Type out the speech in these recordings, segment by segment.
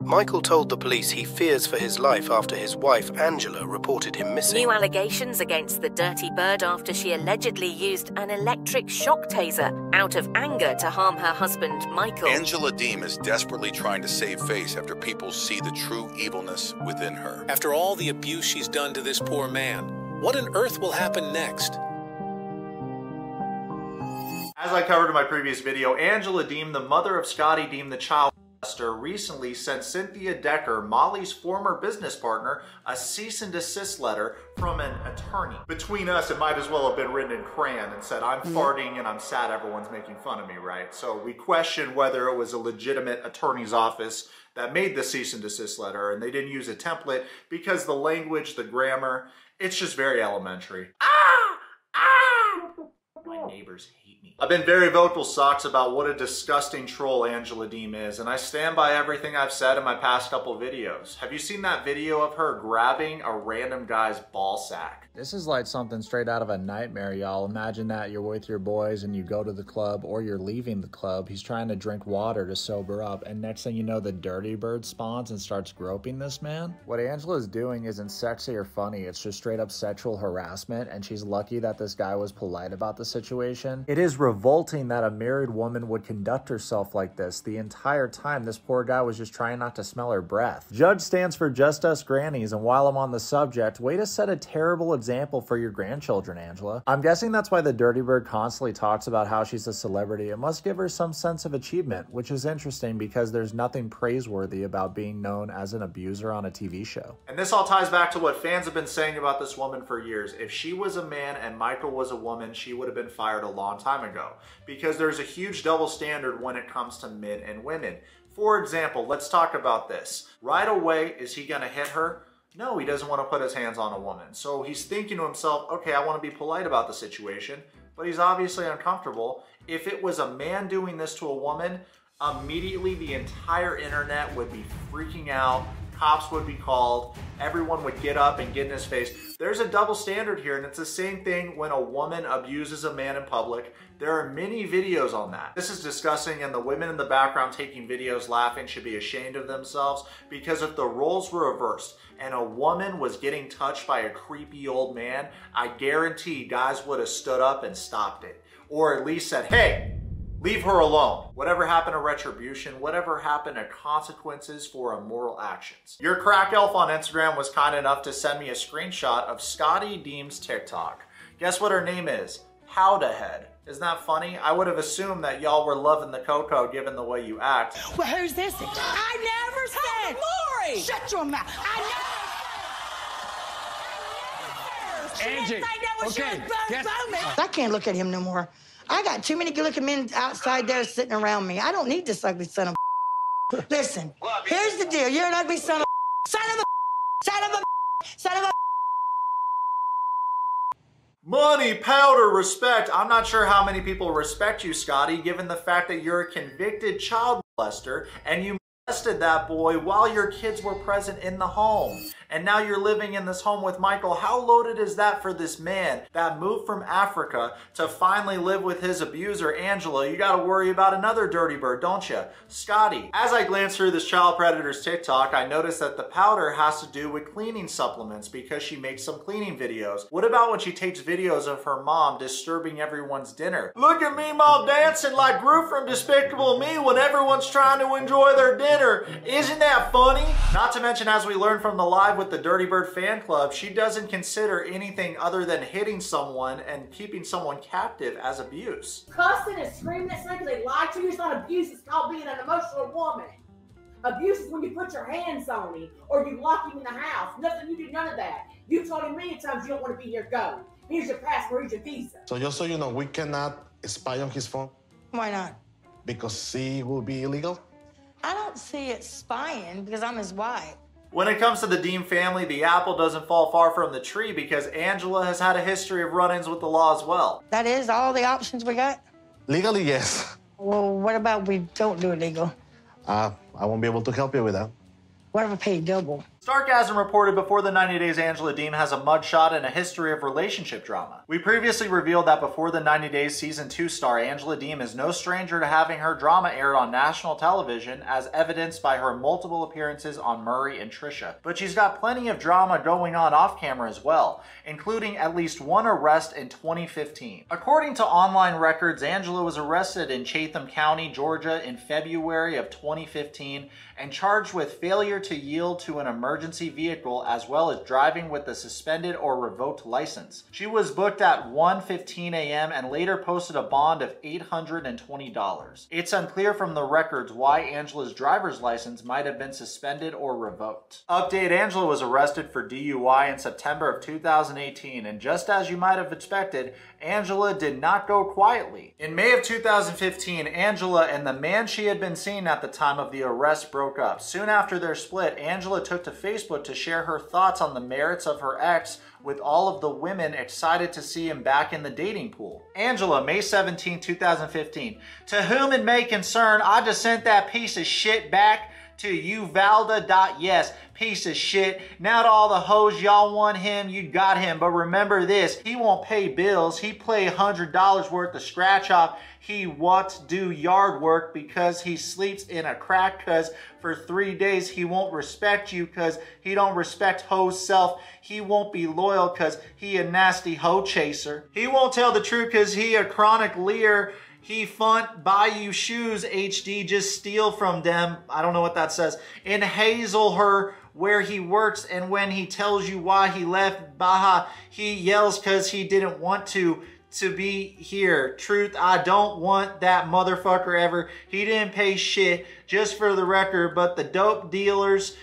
Michael told the police he fears for his life after his wife, Angela, reported him missing. New allegations against the dirty bird after she allegedly used an electric shock taser out of anger to harm her husband, Michael. Angela Deem is desperately trying to save face after people see the true evilness within her. After all the abuse she's done to this poor man, what on earth will happen next? As I covered in my previous video, Angela Deem, the mother of Scotty Deem, the child molester, recently sent Cynthia Decker, Molly's former business partner, a cease and desist letter from an attorney. Between us, it might as well have been written in crayon and said, "I'm farting and I'm sad everyone's making fun of me," right? So we questioned whether it was a legitimate attorney's office that made the cease and desist letter, and they didn't use a template because the language, the grammar, it's just very elementary. My neighbors hate me. I've been very vocal, Socks, about what a disgusting troll Angela Deem is, and I stand by everything I've said in my past couple videos. Have you seen that video of her grabbing a random guy's ball sack? This is like something straight out of a nightmare, y'all. Imagine that you're with your boys and you go to the club, or you're leaving the club. He's trying to drink water to sober up, and next thing you know, the dirty bird spawns and starts groping this man. What Angela's doing isn't sexy or funny. It's just straight up sexual harassment, and she's lucky that this guy was polite about the situation. It is revolting that a married woman would conduct herself like this. The entire time, this poor guy was just trying not to smell her breath. Judge stands for Just Us Grannies, and while I'm on the subject, way to set a terrible example for your grandchildren, Angela. I'm guessing that's why the Dirty Bird constantly talks about how she's a celebrity. It must give her some sense of achievement, which is interesting because there's nothing praiseworthy about being known as an abuser on a TV show. And this all ties back to what fans have been saying about this woman for years. If she was a man and Michael was a woman, she would have been fired a long time ago, because there's a huge double standard when it comes to men and women. For example, let's talk about this. Right away, is he gonna hit her? No, he doesn't want to put his hands on a woman. So he's thinking to himself, okay, I want to be polite about the situation, but he's obviously uncomfortable. If it was a man doing this to a woman, immediately the entire internet would be freaking out. Cops would be called. Everyone would get up and get in his face. There's a double standard here, and it's the same thing when a woman abuses a man in public. There are many videos on that. This is disgusting, and the women in the background taking videos laughing should be ashamed of themselves, because if the roles were reversed and a woman was getting touched by a creepy old man, I guarantee guys would have stood up and stopped it. Or at least said, hey, leave her alone. Whatever happened to retribution, whatever happened to consequences for immoral actions. Your crack elf on Instagram was kind enough to send me a screenshot of Scotty Deem's TikTok. Guess what her name is? Howdahead. Isn't that funny? I would have assumed that y'all were loving the cocoa given the way you act. Well, who's this? I never said. Lori! Shut your mouth. Angie, okay, I can't look at him no more. I got too many good-looking men outside there sitting around me. I don't need this ugly son of a. Listen, here's the deal. You're an ugly son of a. Son of a. Son of a. Son of a. Money, powder, respect. I'm not sure how many people respect you, Scotty, given the fact that you're a convicted child molester and you molested that boy while your kids were present in the home. And now you're living in this home with Michael. How loaded is that for this man that moved from Africa to finally live with his abuser, Angela? You gotta worry about another dirty bird, don't you? Scotty. As I glanced through this child predator's TikTok, I noticed that the powder has to do with cleaning supplements because she makes some cleaning videos. What about when she takes videos of her mom disturbing everyone's dinner? Look at me, mom, dancing like Gru from Despicable Me when everyone's trying to enjoy their dinner. Isn't that funny? Not to mention, as we learned from the live with the Dirty Bird fan club, she doesn't consider anything other than hitting someone and keeping someone captive as abuse. Cussing and screaming at something they lie to you is not abuse, it's called being an emotional woman. Abuse is when you put your hands on him or you lock him in the house. Nothing, you do none of that. You told him many times you don't want to be here, go. Here's your passport, here's your visa. So just so you know, we cannot spy on his phone. Why not? Because see will be illegal? I don't see it spying because I'm his wife. When it comes to the Deem family, the apple doesn't fall far from the tree because Angela has had a history of run-ins with the law as well. That is all the options we got? Legally, yes. Well, what about we don't do it legal? I won't be able to help you with that. What if I pay double? Stargasm reported before the 90 Days Angela Deem has a mugshot and a history of relationship drama. We previously revealed that before the 90 Days Season 2 star Angela Deem is no stranger to having her drama aired on national television, as evidenced by her multiple appearances on Murray and Trisha. But she's got plenty of drama going on off camera as well, including at least one arrest in 2015. According to online records, Angela was arrested in Chatham County, Georgia in February of 2015 and charged with failure to yield to an emergency vehicle as well as driving with a suspended or revoked license. She was booked at 1:15 a.m. and later posted a bond of $820. It's unclear from the records why Angela's driver's license might have been suspended or revoked. Update: Angela was arrested for DUI in September of 2018, and just as you might have expected, Angela did not go quietly. In May of 2015, Angela and the man she had been seeing at the time of the arrest broke up. Soon after their split, Angela took to Facebook to share her thoughts on the merits of her ex, with all of the women excited to see him back in the dating pool. Angela, May 17, 2015. To whom it may concern, I just sent that piece of shit back to Uvalda.yes. Piece of shit. Now to all the hoes, y'all want him, you got him. But remember this, he won't pay bills. He play $100 worth of scratch off. He won't do yard work because he sleeps in a crack, cause for 3 days he won't respect you cause he don't respect hoe's self. He won't be loyal cause he a nasty hoe chaser. He won't tell the truth cause he a chronic leer. He funt buy you shoes, HD, just steal from them. I don't know what that says. And hazel her where he works, and when he tells you why he left Baja, he yells cause he didn't want to be here. Truth, I don't want that motherfucker ever. He didn't pay shit, just for the record, but the dope dealers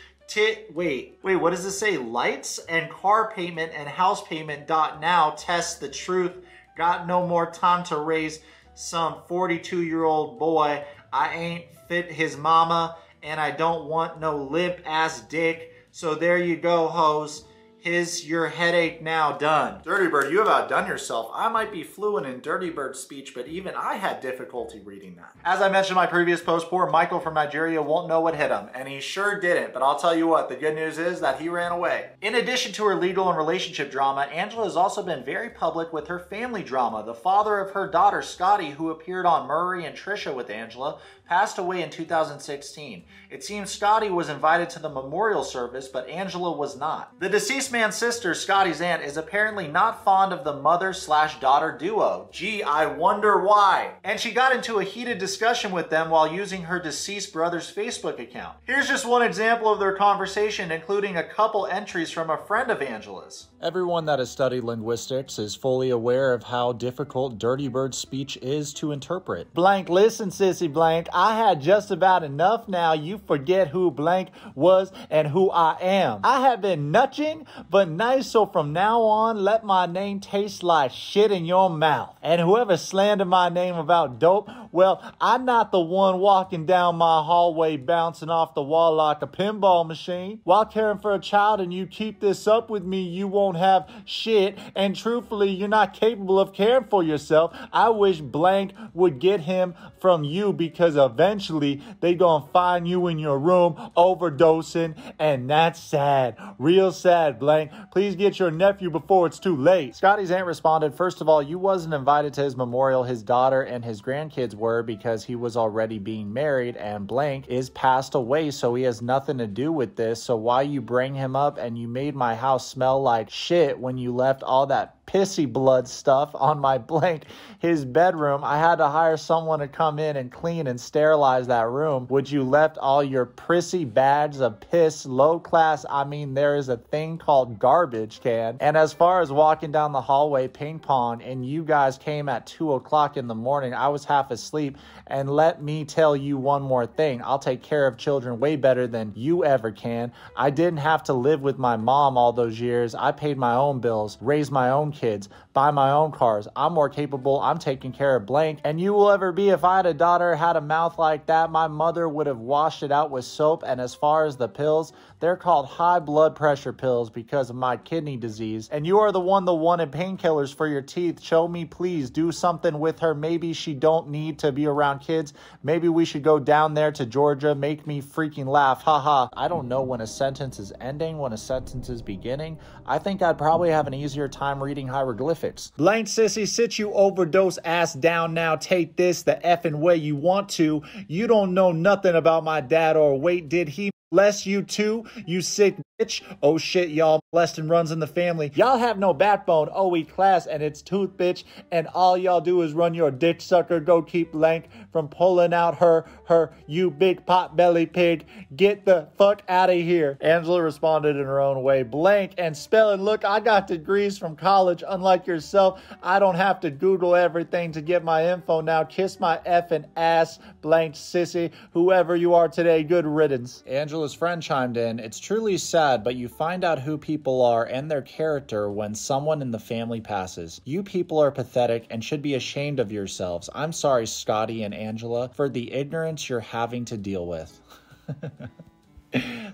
wait, what does this say? Lights and car payment and house payment .now test the truth. Got no more time to raise some 42-year-old boy. I ain't fit his mama, and I don't want no limp ass dick. So there you go, hoes. Here's your headache now done. Dirty Bird, you have outdone yourself. I might be fluent in Dirty Bird speech, but even I had difficulty reading that. As I mentioned in my previous post, poor Michael from Nigeria won't know what hit him, and he sure didn't, but I'll tell you what, the good news is that he ran away. In addition to her legal and relationship drama, Angela has also been very public with her family drama. The father of her daughter, Scotty, who appeared on Murray and Trisha with Angela, passed away in 2016. It seems Scotty was invited to the memorial service, but Angela was not. The deceased man's sister, Scotty's aunt, is apparently not fond of the mother/daughter duo. Gee, I wonder why. And she got into a heated discussion with them while using her deceased brother's Facebook account. Here's just one example of their conversation, including a couple entries from a friend of Angela's. Everyone that has studied linguistics is fully aware of how difficult Dirty Bird speech is to interpret. Blank, listen, sissy blank, I had just about enough now. You forget who blank was and who I am. I have been nudging, but nice, so from now on, let my name taste like shit in your mouth. And whoever slandered my name about dope, well, I'm not the one walking down my hallway bouncing off the wall like a pinball machine. While caring for a child and you keep this up with me, you won't have shit. And truthfully, you're not capable of caring for yourself. I wish blank would get him from you, because eventually they gonna find you in your room overdosing, and that's sad. Real sad, blank. Please get your nephew before it's too late. Scotty's aunt responded, first of all, you wasn't invited to his memorial. His daughter and his grandkids were, because he was already being married, and blank is passed away, so he has nothing to do with this. So why you bring him up? And you made my house smell like shit when you left all that pissy blood stuff on my blank his bedroom. I had to hire someone to come in and clean and sterilize that room. Would you left all your prissy bags of piss low class? I mean, there is a thing called garbage can. And as far as walking down the hallway ping pong and you guys came at 2 o'clock in the morning, I was half asleep. And let me tell you one more thing. I'll take care of children way better than you ever can. I didn't have to live with my mom all those years. I paid my own bills, raised my own kids, buy my own cars. I'm more capable. I'm taking care of blank. And you will ever be. If I had a daughter had a mouth like that, my mother would have washed it out with soap. And as far as the pills, they're called high blood pressure pills because of my kidney disease. And you are the one that wanted painkillers for your teeth. Show me, please. Do something with her. Maybe she don't need to be around kids. Maybe we should go down there to Georgia. Make me freaking laugh. Haha. I don't know when a sentence is ending, when a sentence is beginning. I think I'd probably have an easier time reading hieroglyphics. Blank sissy, sit you overdose ass down now. Take this the effing way you want to. You don't know nothing about my dad, or wait, did he bless you too, you sick bitch? Oh shit, y'all, molesting runs in the family. Y'all have no backbone, OE class, and it's tooth bitch, and all y'all do is run your dick sucker. Go keep blank from pulling out her, you big pot belly pig. Get the fuck out of here. Angela responded in her own way. Blank and spelling, look, I got degrees from college. Unlike yourself, I don't have to Google everything to get my info now. Kiss my effing ass, blank sissy. Whoever you are today, good riddance. Angela's friend chimed in, it's truly sad, but you find out who people are and their character when someone in the family passes. You people are pathetic and should be ashamed of yourselves. I'm sorry, Scotty and Angela, for the ignorance you're having to deal with.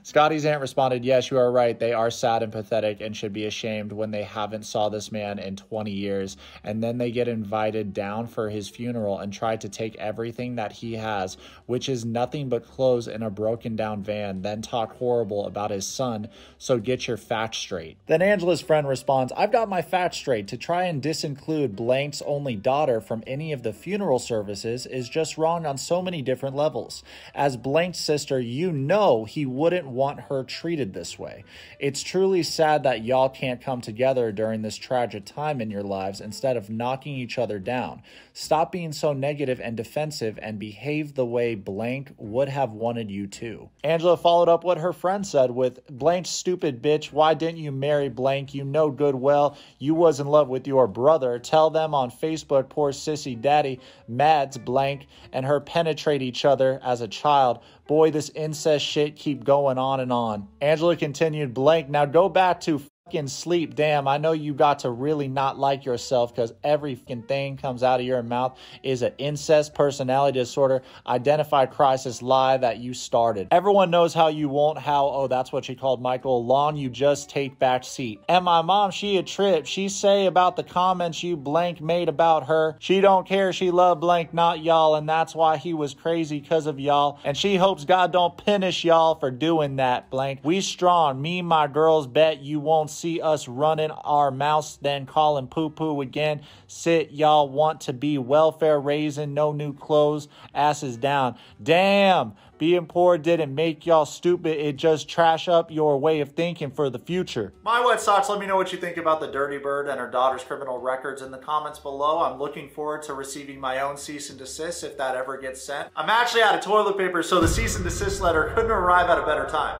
Scotty's aunt responded, yes, you are right. They are sad and pathetic and should be ashamed when they haven't saw this man in 20 years. And then they get invited down for his funeral and try to take everything that he has, which is nothing but clothes in a broken down van, then talk horrible about his son. So get your facts straight. Then Angela's friend responds, I've got my facts straight. To try and disinclude Blank's only daughter from any of the funeral services is just wrong on so many different levels. As Blank's sister, you know he wouldn't want her treated this way. It's truly sad that y'all can't come together during this tragic time in your lives instead of knocking each other down. Stop being so negative and defensive and behave the way Blank would have wanted you to. Angela followed up what her friend said with, Blank, stupid bitch, why didn't you marry Blank? You know good well you was in love with your brother. Tell them on Facebook poor sissy daddy Mads Blank and her penetrate each other as a child. Boy, this incest shit keep going on and on. Angela continued, Blank, now go back to fucking sleep. Damn, I know you got to really not like yourself because every fucking thing comes out of your mouth is an incest personality disorder identified crisis lie that you started. Everyone knows how you won't, oh, that's what she called Michael, long you just take back seat. And my mom, she a trip. She say about the comments you Blank made about her. She don't care, she love Blank, not y'all, and that's why he was crazy because of y'all. And she hopes God don't punish y'all for doing that, Blank. We strong. Me and my girls bet you won't see us running our mouths then calling poo-poo again. Sit, y'all want to be welfare raising, no new clothes, asses down. Damn, being poor didn't make y'all stupid. It just trash up your way of thinking for the future. My wet socks, let me know what you think about the dirty bird and her daughter's criminal records in the comments below. I'm looking forward to receiving my own cease and desist if that ever gets sent. I'm actually out of toilet paper, so the cease and desist letter couldn't arrive at a better time.